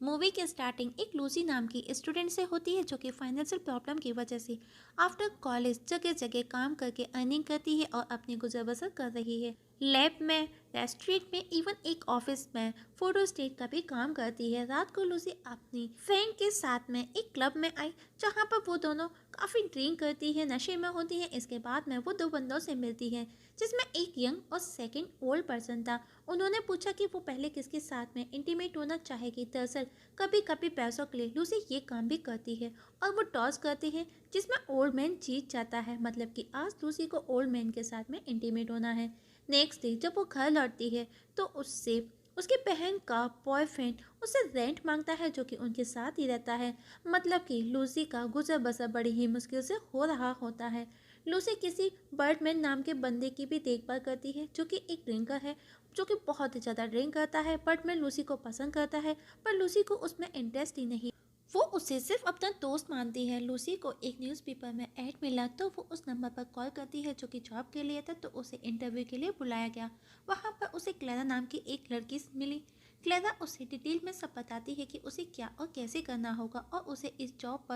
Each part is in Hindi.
मूवी की स्टार्टिंग एक लूसी नाम की स्टूडेंट से होती है जो कि फाइनेंशियल प्रॉब्लम की वजह से आफ्टर कॉलेज जगह जगह काम करके अर्निंग करती है और अपनी गुजर बसर कर रही है। लैब में, रेस्टोरेंट में, इवन एक ऑफिस में फोटो स्टेट का भी काम करती है। रात को लूसी अपनी फ्रेंड के साथ में एक क्लब में आई जहाँ पर वो दोनों काफ़ी ड्रिंक करती है, नशे में होती है। इसके बाद में वो दो बंदों से मिलती है जिसमें एक यंग और सेकंड ओल्ड पर्सन था। उन्होंने पूछा कि वो पहले किसके साथ में इंटीमेट होना चाहेगी। दरअसल कभी कभी पैसों के लिए लूसी ये काम भी करती है और वो टॉस करती है जिसमें ओल्ड मैन जीत जाता है। मतलब कि आज लूसी को ओल्ड मैन के साथ में इंटीमेट होना है। नेक्स्ट डे जब वो घर लौटती है तो उससे उसकी बहन का बॉयफ्रेंड उससे रेंट मांगता है जो कि उनके साथ ही रहता है। मतलब कि लूसी का गुजर बसर बड़ी ही मुश्किल से हो रहा होता है। लूसी किसी बर्डमैन नाम के बंदे की भी देखभाल करती है जो कि एक ड्रिंकर है, जो कि बहुत ही ज़्यादा ड्रिंक करता है। बर्डमैन लूसी को पसंद करता है पर लूसी को उसमें इंटरेस्ट ही नहीं। वो उसे सिर्फ अपना दोस्त मानती है। लूसी को एक न्यूज़पेपर में ऐड मिला तो वो उस नंबर पर कॉल करती है जो कि जॉब के लिए था। तो उसे इंटरव्यू के लिए बुलाया गया। वहाँ पर उसे क्लेरा नाम की एक लड़की मिली। क्लेरा उसे डिटेल में सब बताती है कि उसे क्या और कैसे करना होगा और उसे इस जॉब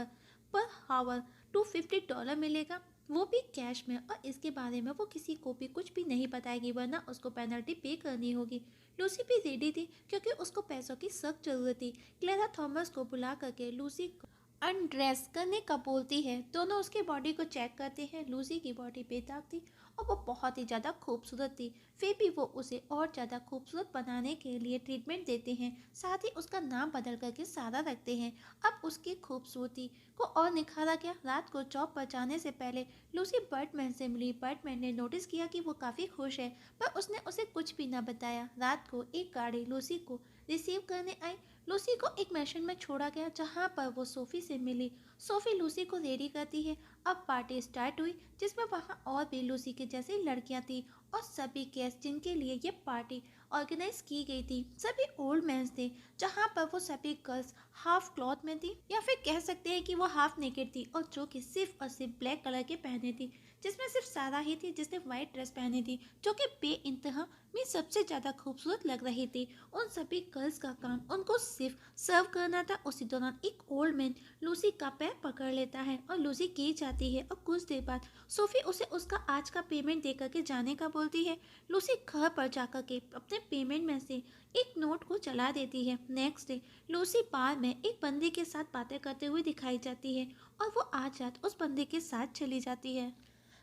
पर हावर $250 मिलेगा, वो भी कैश में। और इसके बारे में वो किसी को भी कुछ भी नहीं बताएगी वरना उसको पेनल्टी पे करनी होगी। लूसी भी रेडी थी क्योंकि उसको पैसों की सख्त जरूरत थी। क्लेरा थॉमस को बुला करके लूसी को अनड्रेस करने का बोलती है। दोनों उसकी बॉडी को चेक करते हैं। लूसी की बॉडी बेदाग थी और वो बहुत ही ज़्यादा खूबसूरत थी। फिर भी वो उसे और ज़्यादा खूबसूरत बनाने के लिए ट्रीटमेंट देते हैं, साथ ही उसका नाम बदल करके सारा रखते हैं। अब उसकी खूबसूरती को और निखारा गया। रात को जॉब पर जाने से पहले लूसी बर्डमैन से मिली। बर्डमैन ने नोटिस किया कि वो काफ़ी खुश है पर उसने उसे कुछ भी न बताया। रात को एक गाड़ी लूसी को रिसीव करने आई। लूसी को एक मैशन में छोड़ा गया जहाँ पर वो सोफी से मिली। सोफी लूसी को रेडी करती है। अब पार्टी स्टार्ट हुई जिसमें वहाँ और भी लूसी के जैसी लड़कियाँ थी और सभी गेस्ट जिनके लिए ये पार्टी ऑर्गेनाइज की गई थी सभी ओल्ड मैंस थे। जहाँ पर वो सभी गर्ल्स हाफ क्लॉथ में थी या फिर कह सकते हैं कि वो हाफ नेकेड थी और जो कि सिर्फ और सिर्फ ब्लैक कलर के पहने थी, जिसमें सिर्फ सारा ही थी जिसने व्हाइट ड्रेस पहनी थी जो कि बे इंतहा में सबसे ज़्यादा खूबसूरत लग रही थी। उन सभी गर्ल्स का काम उनको सिर्फ सर्व करना था। उसी दौरान एक ओल्ड मैन लूसी का पैर पकड़ लेता है और लूसी गिर जाती है और कुछ देर बाद सोफी उसे उसका आज का पेमेंट दे करके जाने का बोलती है। लूसी घर पर जाकर के अपने पेमेंट में से एक नोट को चला देती है। नेक्स्ट डे लूसी बार में एक बंदे के साथ बातें करते हुए दिखाई जाती है और वो आज रात उस बंदे के साथ चली जाती है।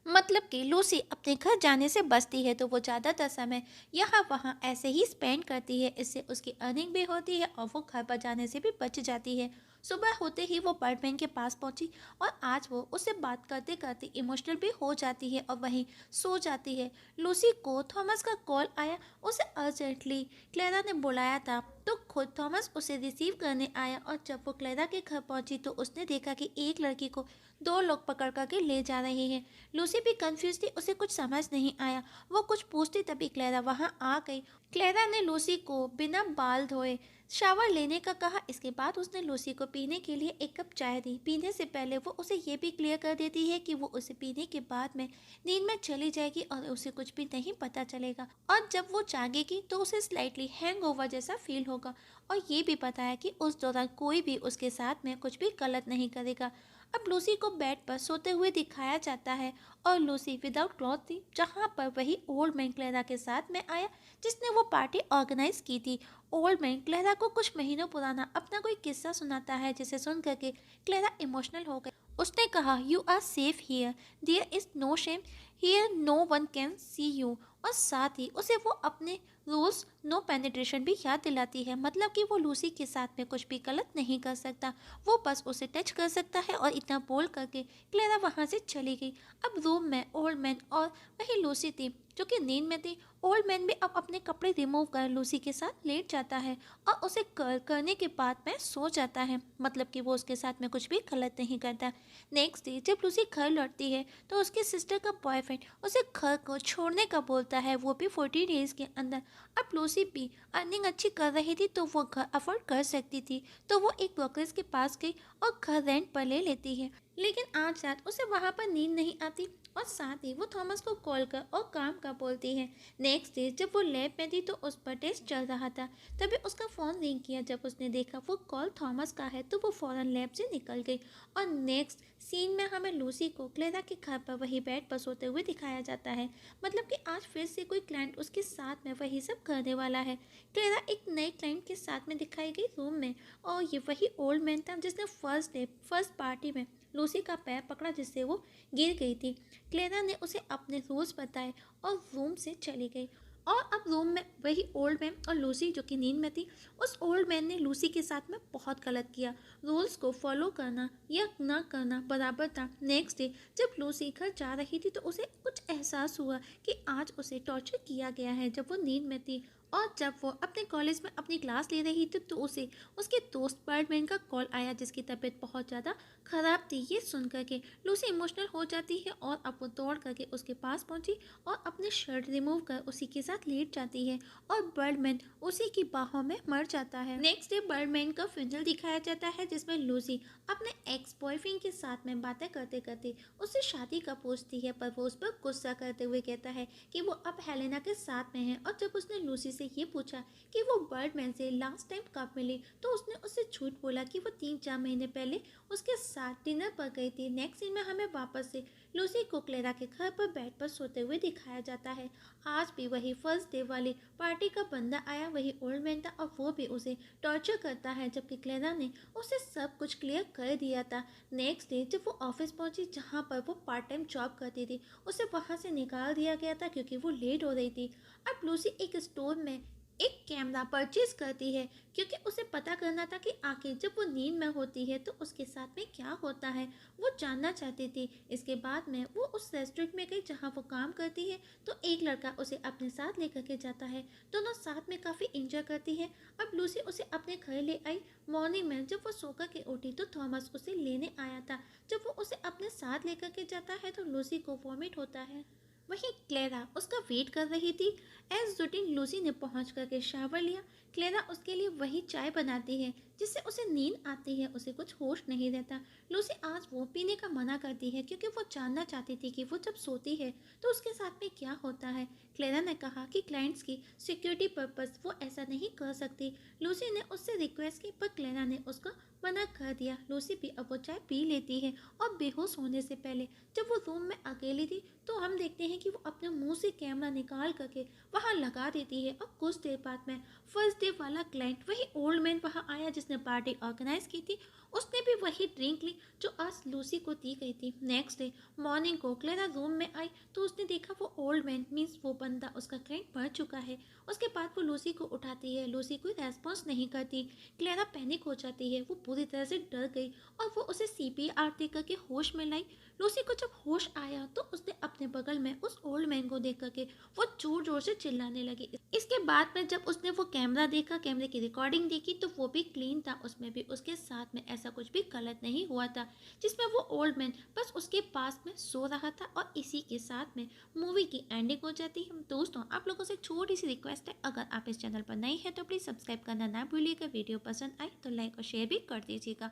मतलब कि लूसी अपने घर जाने से बचती है तो वो ज़्यादातर समय यहाँ वहाँ ऐसे ही स्पेंड करती है। इससे उसकी अर्निंग भी होती है और वो घर पर जाने से भी बच जाती है। सुबह होते ही वो बर्डमैन के पास पहुंची और आज वो उससे बात करते करते इमोशनल भी हो जाती है और वहीं सो जाती है। लूसी को थॉमस का कॉल आया। उसे अर्जेंटली क्लेरा ने बुलाया था तो खुद थॉमस उसे रिसीव करने आया और जब वो क्लेरा के घर पहुंची तो उसने देखा कि एक लड़की को दो लोग पकड़ करके ले जा रहे हैं। लूसी भी कंफ्यूज थी, उसे कुछ समझ नहीं आया। वो कुछ पूछती तभी क्लेरा वहाँ आ गई। क्लेरा ने लूसी को बिना बाल धोए शावर लेने का कहा। इसके बाद उसने लूसी को पीने के लिए एक कप चाय दी। पीने से पहले वो उसे ये भी क्लियर कर देती है कि वो उसे पीने के बाद में नींद में चली जाएगी और उसे कुछ भी नहीं पता चलेगा और जब वो जागेगी तो उसे स्लाइटली हैंगओवर जैसा फील होगा। और ये भी पता है कि उस दौरान कोई भी उसके साथ में कुछ भी गलत नहीं करेगा। अब लूसी को बेड पर सोते हुए दिखाया जाता है और लूसी विदाउट क्लॉथ थी जहाँ पर वही ओल्ड मैन क्लेरा के साथ में आया जिसने वो पार्टी ऑर्गेनाइज की थी। ओल्ड मैन क्लेरा को कुछ महीनों पुराना अपना कोई किस्सा सुनाता है जिसे सुन करके क्लेरा इमोशनल हो गई। उसने कहा, you are safe here, there is no shame here, no one can see you. और साथ ही उसे वो अपने रूल्स नो पेनिट्रेशन भी याद दिलाती है। मतलब कि वो लूसी के साथ में कुछ भी गलत नहीं कर सकता, वो बस उसे टच कर सकता है। और इतना बोल करके क्लेरा वहाँ से चली गई। अब रूम में ओल्ड मैन और वही लूसी थी जो कि नींद में थी। ओल्ड मैन भी अब अपने कपड़े रिमूव कर लूसी के साथ लेट जाता है और उसे करने के बाद में सो जाता है। मतलब कि वो उसके साथ में कुछ भी गलत नहीं करता। नेक्स्ट डे जब लूसी घर लौटती है तो उसकी सिस्टर का बॉयफ्रेंड उसे घर को छोड़ने का बोलता है, वो भी 40 डेज के अंदर। अब लूसी भी अर्निंग अच्छी कर रही थी तो वो घर अफोर्ड कर सकती थी तो वो एक ब्रोकरेज के पास गई और घर रेंट पर ले लेती है। लेकिन आज रात उसे वहाँ पर नींद नहीं आती। और साथ ही वो थॉमस को कॉल कर और काम का बोलती है। नेक्स्ट डे जब वो लैब में थी तो उस पर टेस्ट चल रहा था, तभी उसका फ़ोन रिंग किया। जब उसने देखा वो कॉल थॉमस का है तो वो फ़ौरन लैब से निकल गई। और नेक्स्ट सीन में हमें लूसी को क्लेरा के घर पर वही बेड पर सोते हुए दिखाया जाता है। मतलब कि आज फिर से कोई क्लाइंट उसके साथ में वही सब करने वाला है। क्लेरा एक नए क्लाइंट के साथ में दिखाई गई रूम में, और ये वही ओल्ड मैन था जिसने फर्स्ट पार्टी में लूसी का पैर पकड़ा जिससे वो गिर गई थी। क्लेरा ने उसे अपने रूल्स बताए और रूम से चली गई। और अब रूम में वही ओल्ड मैन और लूसी जो कि नींद में थी। उस ओल्ड मैन ने लूसी के साथ में बहुत गलत किया। रूल्स को फॉलो करना या ना करना बराबर था। नेक्स्ट डे जब लूसी घर जा रही थी तो उसे कुछ एहसास हुआ कि आज उसे टॉर्चर किया गया है जब वो नींद में थी। और जब वो अपने कॉलेज में अपनी क्लास ले रही थी तो उसे उसके दोस्त बर्डमैन का कॉल आया जिसकी तबीयत बहुत ज़्यादा ख़राब थी। ये सुन करके लूसी इमोशनल हो जाती है और अब वो दौड़ करके उसके पास पहुंची और अपने शर्ट रिमूव कर उसी के साथ लेट जाती है और बर्डमैन उसी की बाहों में मर जाता है। नेक्स्ट डे बर्डमैन का फ्यूनरल दिखाया जाता है जिसमें लूसी अपने एक्स बॉयफ्रेंड के साथ में बातें करते करते उससे शादी का पूछती है, पर वो उस पर गुस्सा करते हुए कहता है कि वो अब हेलेना के साथ में है। और जब उसने लूसी से ये पूछा कि वो बर्डमैन से लास्ट टाइम कब मिली तो उसने उससे झूठ बोला कि वो 3-4 महीने पहले उसके साथ डिनर पर गई थी। नेक्स्ट सीन में हमें वापस से लूसी को क्लेरा के घर पर बेड पर सोते हुए दिखाया जाता है। आज भी वही फर्स्ट डे वाली पार्टी का बंदा आया, वही ओल्ड मैन था और वो भी उसे टॉर्चर करता है, जबकि क्लेरा ने उसे सब कुछ क्लियर कर दिया था। नेक्स्ट डे जब वो ऑफिस पहुंची जहां पर वो पार्ट टाइम जॉब करती थी, उसे वहां से निकाल दिया गया था क्योंकि वो लेट हो रही थी। अब लूसी एक स्टोर में एक कैमरा परचेज करती है क्योंकि उसे पता करना था कि आखिर जब वो नींद में होती है तो उसके साथ में क्या होता है, वो जानना चाहती थी। इसके बाद में वो उस रेस्टोरेंट में गई जहाँ वो काम करती है तो एक लड़का उसे अपने साथ लेकर के जाता है। दोनों साथ में काफ़ी इंजॉय करती है। अब लूसी उसे अपने घर ले आई। मॉर्निंग में जब वो सोकर के उठी तो थॉमस उसे लेने आया था। जब वो उसे अपने साथ लेकर के जाता है तो लूसी को वॉमिट होता है। वहीं क्लेरा उसका वेट कर रही थी। एज रूटीन लूसी ने पहुंच करके शावर लिया। क्लेरा उसके लिए वही चाय बनाती है जिससे उसे नींद आती है, उसे कुछ होश नहीं रहता। लूसी आज वो पीने का मना करती है क्योंकि वो जानना चाहती थी कि वो जब सोती है तो उसके साथ में क्या होता है। क्लेरा ने कहा कि क्लाइंट्स की सिक्योरिटी पर्पस वो ऐसा नहीं कर सकती। लूसी ने उससे रिक्वेस्ट की पर क्लेरा ने उसको मना कर दिया। लूसी भी अब वो चाय पी लेती है और बेहोश होने से पहले जब वो रूम में अकेली थी तो हम देखते हैं कि वो अपने मुंह से कैमरा निकाल करके वहाँ लगा देती है। और कुछ देर बाद में फर्स्ट डे वाला क्लाइंट वही ओल्ड मैन वहाँ आया जिसने पार्टी ऑर्गेनाइज की थी। उसने भी वही ड्रिंक ली जो आज लूसी को दी गई थी। नेक्स्ट डे मॉर्निंग को क्लेरा रूम में आई तो उसने देखा वो ओल्ड मैन मीन्स वो बंदा उसका क्लाइंट मर चुका है। उसके बाद वो लूसी को उठाती है, लूसी कोई रेस्पॉन्स नहीं करती। क्लेरा पैनिक हो जाती है, वो पूरी तरह से डर गई और वो उसे CPR दे करके होश में लाई। लूसी को जब होश आया तो उसने अपने बगल में उस ओल्ड मैन को देख करके वो जोर जोर से चिल्लाने लगी। इसके बाद में जब उसने वो कैमरा देखा, कैमरे की रिकॉर्डिंग देखी तो वो भी क्लीन था, उसमें भी उसके साथ में ऐसा कुछ भी गलत नहीं हुआ था, जिसमें वो ओल्ड मैन बस उसके पास में सो रहा था। और इसी के साथ में मूवी की एंडिंग हो जाती है। दोस्तों आप लोगों से एक छोटी सी रिक्वेस्ट है, अगर आप इस चैनल पर नए हैं तो प्लीज़ सब्सक्राइब करना ना भूलिएगा। वीडियो पसंद आए तो लाइक और शेयर भी कर दीजिएगा।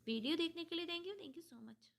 वीडियो देखने के लिए थैंक यू सो मच।